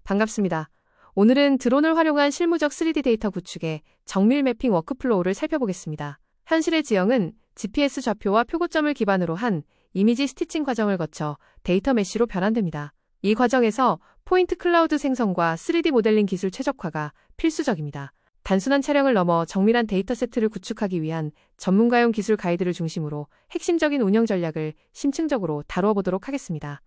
반갑습니다. 오늘은 드론을 활용한 실무적 3D 데이터 구축의 정밀 매핑 워크플로우를 살펴보겠습니다. 현실의 지형은 GPS 좌표와 표고점을 기반으로 한 이미지 스티칭 과정을 거쳐 데이터 메쉬로 변환됩니다. 이 과정에서 포인트 클라우드 생성과 3D 모델링 기술 최적화가 필수적입니다. 단순한 촬영을 넘어 정밀한 데이터 세트를 구축하기 위한 전문가용 기술 가이드를 중심으로 핵심적인 운영 전략을 심층적으로 다루어 보도록 하겠습니다.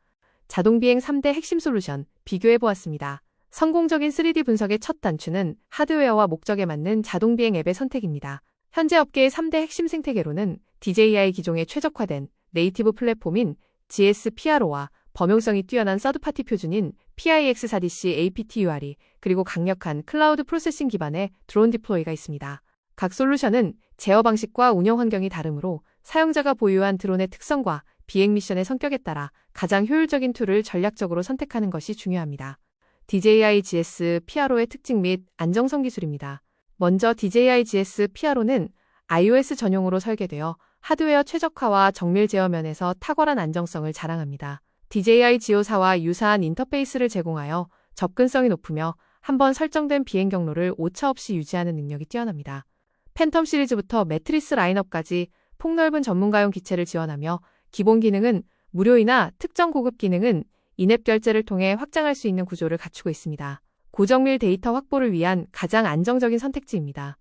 자동비행 3대 핵심 솔루션 비교해보았습니다. 성공적인 3D 분석의 첫 단추는 하드웨어와 목적에 맞는 자동비행 앱의 선택입니다. 현재 업계의 3대 핵심 생태계로는 DJI 기종에 최적화된 네이티브 플랫폼인 GS-PRO와 범용성이 뛰어난 서드파티 표준인 PIX4DC APTUR이 그리고 강력한 클라우드 프로세싱 기반의 드론 디플로이가 있습니다. 각 솔루션은 제어 방식과 운영 환경이 다르므로 사용자가 보유한 드론의 특성과 비행 미션의 성격에 따라 가장 효율적인 툴을 전략적으로 선택하는 것이 중요합니다. DJI GS-PRO의 특징 및 안정성 기술입니다. 먼저 DJI GS-PRO는 iOS 전용으로 설계되어 하드웨어 최적화와 정밀 제어 면에서 탁월한 안정성을 자랑합니다. DJI G4와 유사한 인터페이스를 제공하여 접근성이 높으며 한번 설정된 비행 경로를 오차 없이 유지하는 능력이 뛰어납니다. 팬텀 시리즈부터 매트리스 라인업까지 폭넓은 전문가용 기체를 지원하며 기본 기능은 무료이나 특정 고급 기능은 인앱 결제를 통해 확장할 수 있는 구조를 갖추고 있습니다. 고정밀 데이터 확보를 위한 가장 안정적인 선택지입니다.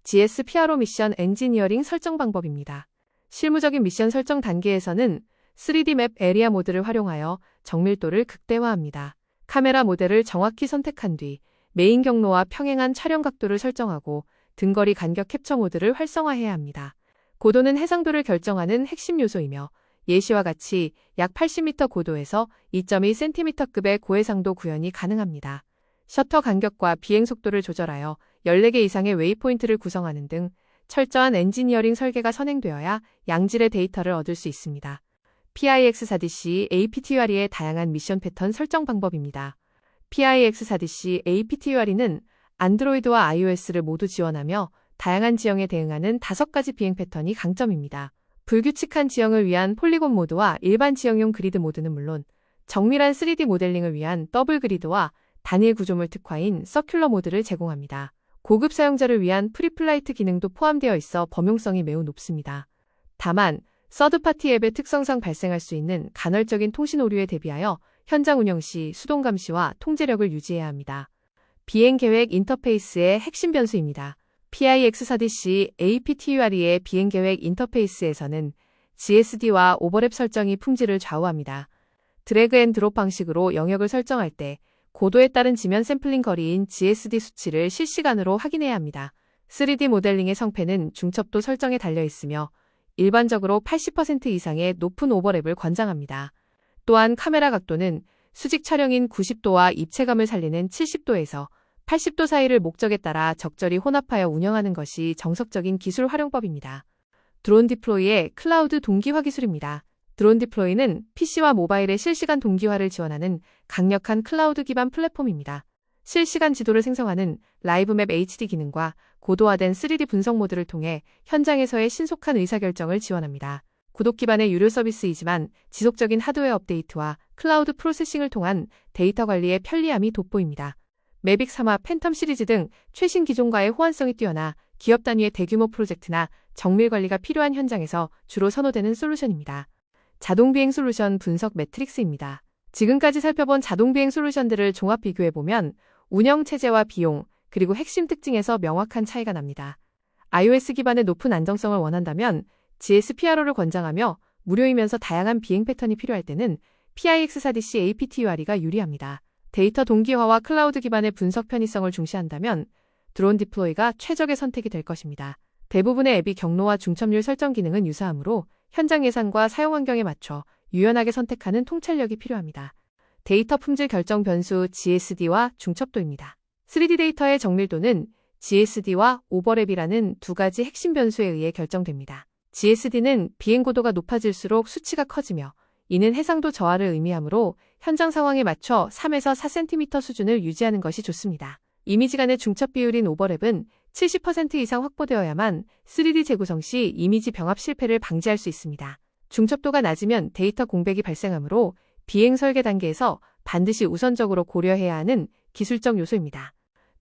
GS-PRO 미션 엔지니어링 설정 방법입니다. 실무적인 미션 설정 단계에서는 3D 맵 에리아 모드를 활용하여 정밀도를 극대화합니다. 카메라 모델을 정확히 선택한 뒤 메인 경로와 평행한 촬영 각도를 설정하고 등거리 간격 캡처 모드를 활성화해야 합니다. 고도는 해상도를 결정하는 핵심 요소이며 예시와 같이 약 80m 고도에서 2.2cm급의 고해상도 구현이 가능합니다. 셔터 간격과 비행 속도를 조절하여 14개 이상의 웨이포인트를 구성하는 등 철저한 엔지니어링 설계가 선행되어야 양질의 데이터를 얻을 수 있습니다. PIX4DC APTUR의 다양한 미션 패턴 설정 방법입니다. PIX4DC APTUR는 안드로이드와 iOS를 모두 지원하며 다양한 지형에 대응하는 5가지 비행 패턴이 강점입니다. 불규칙한 지형을 위한 폴리곤 모드와 일반 지형용 그리드 모드는 물론 정밀한 3D 모델링을 위한 더블 그리드와 단일 구조물 특화인 서큘러 모드를 제공합니다. 고급 사용자를 위한 프리플라이트 기능도 포함되어 있어 범용성이 매우 높습니다. 다만 서드파티 앱의 특성상 발생할 수 있는 간헐적인 통신 오류에 대비하여 현장 운영 시 수동 감시와 통제력을 유지해야 합니다. 비행 계획 인터페이스의 핵심 변수입니다. PIX4DC APTUR의 비행 계획 인터페이스에서는 GSD와 오버랩 설정이 품질을 좌우합니다. 드래그 앤 드롭 방식으로 영역을 설정할 때 고도에 따른 지면 샘플링 거리인 GSD 수치를 실시간으로 확인해야 합니다. 3D 모델링의 성패는 중첩도 설정에 달려 있으며 일반적으로 80% 이상의 높은 오버랩을 권장합니다. 또한 카메라 각도는 수직 촬영인 90도와 입체감을 살리는 70도에서 80도 사이를 목적에 따라 적절히 혼합하여 운영하는 것이 정석적인 기술 활용법입니다. 드론 디플로이의 클라우드 동기화 기술입니다. 드론 디플로이는 PC와 모바일의 실시간 동기화를 지원하는 강력한 클라우드 기반 플랫폼입니다. 실시간 지도를 생성하는 라이브맵 HD 기능과 고도화된 3D 분석 모드를 통해 현장에서의 신속한 의사결정을 지원합니다. 구독 기반의 유료 서비스이지만 지속적인 하드웨어 업데이트와 클라우드 프로세싱을 통한 데이터 관리의 편리함이 돋보입니다. 매빅 3와 팬텀 시리즈 등 최신 기종과의 호환성이 뛰어나 기업 단위의 대규모 프로젝트나 정밀 관리가 필요한 현장에서 주로 선호되는 솔루션입니다. 자동비행 솔루션 분석 매트릭스입니다. 지금까지 살펴본 자동비행 솔루션들을 종합 비교해보면 운영체제와 비용, 그리고 핵심 특징에서 명확한 차이가 납니다. iOS 기반의 높은 안정성을 원한다면 GS-PRO를 권장하며 무료이면서 다양한 비행 패턴이 필요할 때는 PIX4DC APTUR가 유리합니다. 데이터 동기화와 클라우드 기반의 분석 편의성을 중시한다면 드론 디플로이가 최적의 선택이 될 것입니다. 대부분의 앱이 경로와 중첩률 설정 기능은 유사하므로 현장 예산과 사용 환경에 맞춰 유연하게 선택하는 통찰력이 필요합니다. 데이터 품질 결정 변수 GSD와 중첩도입니다. 3D 데이터의 정밀도는 GSD와 오버랩이라는 두 가지 핵심 변수에 의해 결정됩니다. GSD는 비행 고도가 높아질수록 수치가 커지며 이는 해상도 저하를 의미하므로 현장 상황에 맞춰 3에서 4cm 수준을 유지하는 것이 좋습니다. 이미지 간의 중첩 비율인 오버랩은 70% 이상 확보되어야만 3D 재구성 시 이미지 병합 실패를 방지할 수 있습니다. 중첩도가 낮으면 데이터 공백이 발생하므로 비행 설계 단계에서 반드시 우선적으로 고려해야 하는 기술적 요소입니다.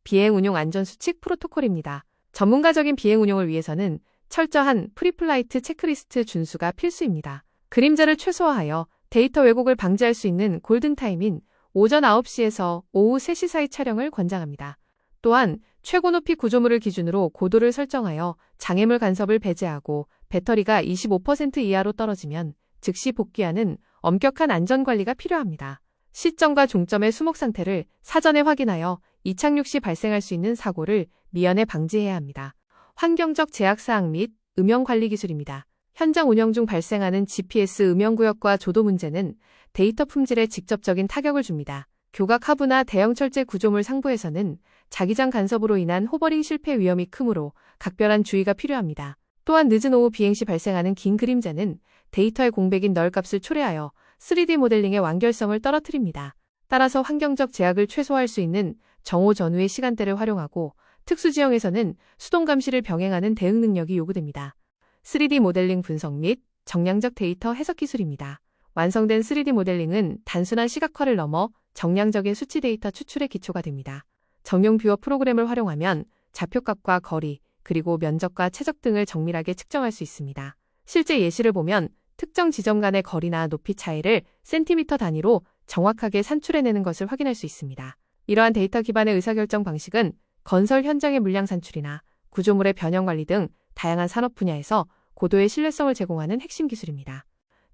비행 운용 안전 수칙 프로토콜입니다. 전문가적인 비행 운용을 위해서는 철저한 프리플라이트 체크리스트 준수가 필수입니다. 그림자를 최소화하여 데이터 왜곡을 방지할 수 있는 골든타임인 오전 9시에서 오후 3시 사이 촬영을 권장합니다. 또한 최고 높이 구조물을 기준으로 고도를 설정하여 장애물 간섭을 배제하고 배터리가 25% 이하로 떨어지면 즉시 복귀하는 엄격한 안전관리가 필요합니다. 시점과 종점의 수목 상태를 사전에 확인하여 이착륙 시 발생할 수 있는 사고를 미연에 방지해야 합니다. 환경적 제약사항 및 음영관리 기술입니다. 현장 운영 중 발생하는 GPS 음영구역과 조도 문제는 데이터 품질에 직접적인 타격을 줍니다. 교각 하부나 대형 철제 구조물 상부에서는 자기장 간섭으로 인한 호버링 실패 위험이 크므로 각별한 주의가 필요합니다. 또한 늦은 오후 비행 시 발생하는 긴 그림자는 데이터의 공백인 널값을 초래하여 3D 모델링의 완결성을 떨어뜨립니다. 따라서 환경적 제약을 최소화할 수 있는 정오 전후의 시간대를 활용하고 특수 지형에서는 수동 감시를 병행하는 대응 능력이 요구됩니다. 3D 모델링 분석 및 정량적 데이터 해석 기술입니다. 완성된 3D 모델링은 단순한 시각화를 넘어 정량적인 수치 데이터 추출의 기초가 됩니다. 정용 뷰어 프로그램을 활용하면 좌표값과 거리, 그리고 면적과 최적 등을 정밀하게 측정할 수 있습니다. 실제 예시를 보면 특정 지점 간의 거리나 높이 차이를 센티미터 단위로 정확하게 산출해내는 것을 확인할 수 있습니다. 이러한 데이터 기반의 의사결정 방식은 건설 현장의 물량 산출이나 구조물의 변형 관리 등 다양한 산업 분야에서 고도의 신뢰성을 제공하는 핵심 기술입니다.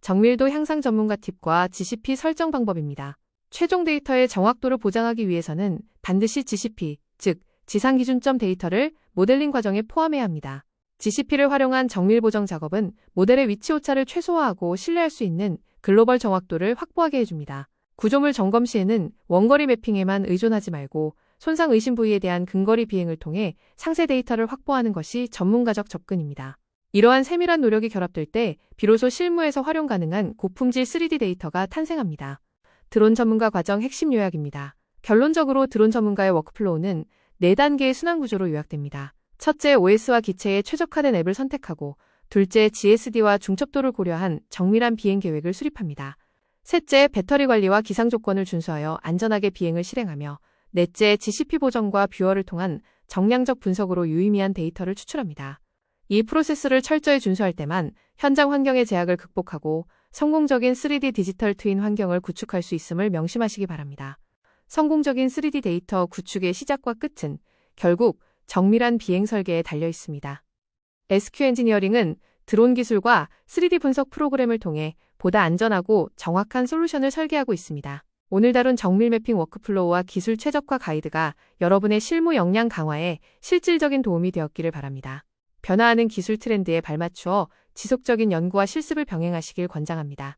정밀도 향상 전문가 팁과 GCP 설정 방법입니다. 최종 데이터의 정확도를 보장하기 위해서는 반드시 GCP, 즉 지상기준점 데이터를 모델링 과정에 포함해야 합니다. GCP를 활용한 정밀 보정 작업은 모델의 위치 오차를 최소화하고 신뢰할 수 있는 글로벌 정확도를 확보하게 해줍니다. 구조물 점검 시에는 원거리 매핑에만 의존하지 말고 손상 의심 부위에 대한 근거리 비행을 통해 상세 데이터를 확보하는 것이 전문가적 접근입니다. 이러한 세밀한 노력이 결합될 때 비로소 실무에서 활용 가능한 고품질 3D 데이터가 탄생합니다. 드론 전문가 과정 핵심 요약입니다. 결론적으로 드론 전문가의 워크플로우는 4단계의 순환 구조로 요약됩니다. 첫째, OS와 기체의 최적화된 앱을 선택하고 둘째, GSD와 중첩도를 고려한 정밀한 비행 계획을 수립합니다. 셋째, 배터리 관리와 기상 조건을 준수하여 안전하게 비행을 실행하며 넷째, GCP 보정과 뷰어를 통한 정량적 분석으로 유의미한 데이터를 추출합니다. 이 프로세스를 철저히 준수할 때만 현장 환경의 제약을 극복하고 성공적인 3D 디지털 트윈 환경을 구축할 수 있음을 명심하시기 바랍니다. 성공적인 3D 데이터 구축의 시작과 끝은 결국 정밀한 비행 설계에 달려 있습니다. SQ 엔지니어링은 드론 기술과 3D 분석 프로그램을 통해 보다 안전하고 정확한 솔루션을 설계하고 있습니다. 오늘 다룬 정밀 매핑 워크플로우와 기술 최적화 가이드가 여러분의 실무 역량 강화에 실질적인 도움이 되었기를 바랍니다. 변화하는 기술 트렌드에 발맞추어 지속적인 연구와 실습을 병행하시길 권장합니다.